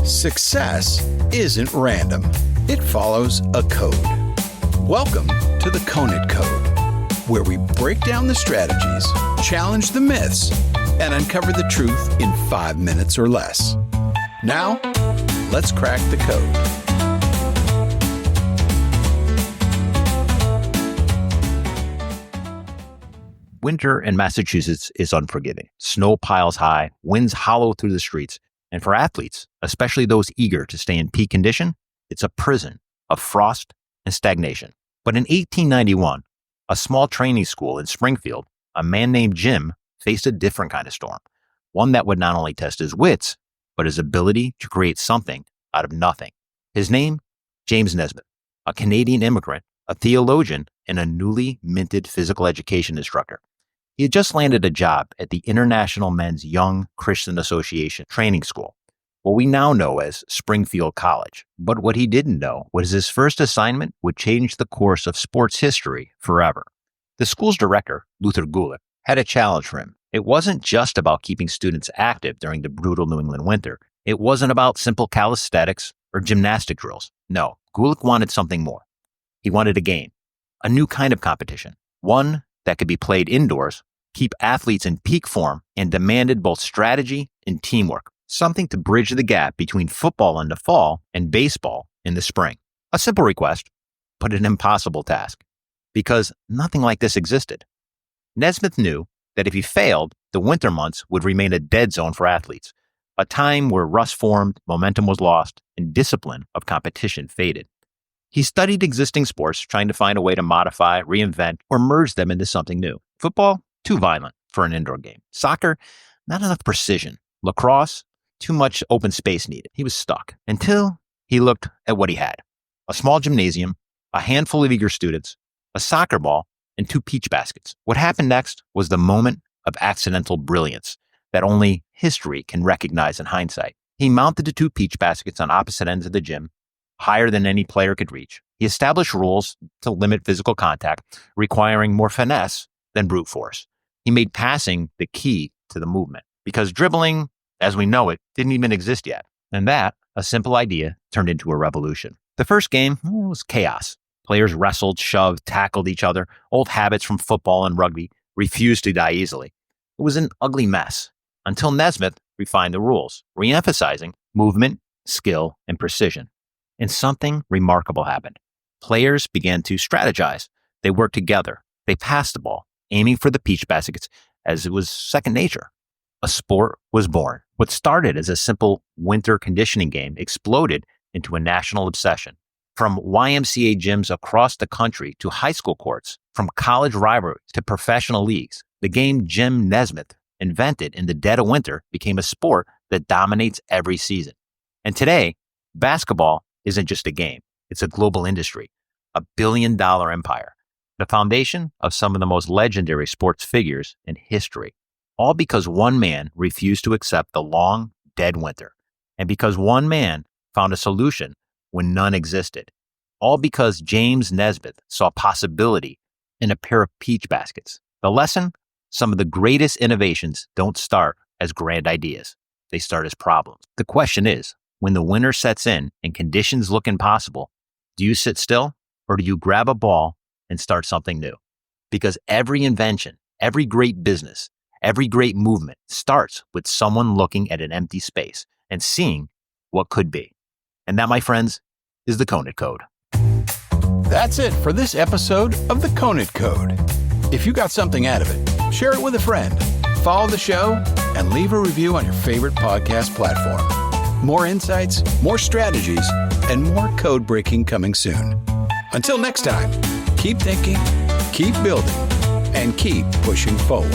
Success isn't random. It follows a code. Welcome to the Conant Code, where we break down the strategies, challenge the myths, and uncover the truth in 5 minutes or less. Now, let's crack the code. Winter in Massachusetts is unforgiving. Snow piles high, winds hollow through the streets, and for athletes, especially those eager to stay in peak condition, it's a prison of frost and stagnation. But in 1891, a small training school in Springfield, a man named Jim faced a different kind of storm, one that would not only test his wits, but his ability to create something out of nothing. His name, James Nesbitt, a Canadian immigrant, a theologian, and a newly minted physical education instructor. He had just landed a job at the International Men's Young Christian Association Training School, what we now know as Springfield College. But what he didn't know was his first assignment would change the course of sports history forever. The school's director, Luther Gulick, had a challenge for him. It wasn't just about keeping students active during the brutal New England winter. It wasn't about simple calisthenics or gymnastic drills. No, Gulick wanted something more. He wanted a game, a new kind of competition, one that could be played indoors, keep athletes in peak form, and demanded both strategy and teamwork, something to bridge the gap between football in the fall and baseball in the spring. A simple request, but an impossible task, because nothing like this existed. Nesbitt knew that if he failed, the winter months would remain a dead zone for athletes, a time where rust formed, momentum was lost, and discipline of competition faded. He studied existing sports, trying to find a way to modify, reinvent, or merge them into something new. Football, too violent for an indoor game. Soccer, not enough precision. Lacrosse, too much open space needed. He was stuck until he looked at what he had. A small gymnasium, a handful of eager students, a soccer ball, and 2 peach baskets. What happened next was the moment of accidental brilliance that only history can recognize in hindsight. He mounted the 2 peach baskets on opposite ends of the gym, higher than any player could reach. He established rules to limit physical contact, requiring more finesse than brute force. He made passing the key to the movement, because dribbling, as we know it, didn't even exist yet. And that, a simple idea, turned into a revolution. The first game was chaos. Players wrestled, shoved, tackled each other. Old habits from football and rugby refused to die easily. It was an ugly mess, until Nesbitt refined the rules, re-emphasizing movement, skill, and precision. And something remarkable happened. Players began to strategize. They worked together. They passed the ball, aiming for the peach baskets as it was second nature. A sport was born. What started as a simple winter conditioning game exploded into a national obsession. From YMCA gyms across the country to high school courts, from college rivalries to professional leagues, the game Jim Nesbitt invented in the dead of winter became a sport that dominates every season. And today, basketball isn't just a game. It's a global industry, a billion-dollar empire, the foundation of some of the most legendary sports figures in history, all because one man refused to accept the long, dead winter, and because one man found a solution when none existed, all because James Nesbitt saw possibility in a pair of peach baskets. The lesson? Some of the greatest innovations don't start as grand ideas. They start as problems. The question is, when the winter sets in and conditions look impossible, do you sit still or do you grab a ball and start something new? Because every invention, every great business, every great movement starts with someone looking at an empty space and seeing what could be. And that, my friends, is the Conant Code. That's it for this episode of the Conant Code. If you got something out of it, share it with a friend, follow the show, and leave a review on your favorite podcast platform. More insights, more strategies, and more code breaking coming soon. Until next time, keep thinking, keep building, and keep pushing forward.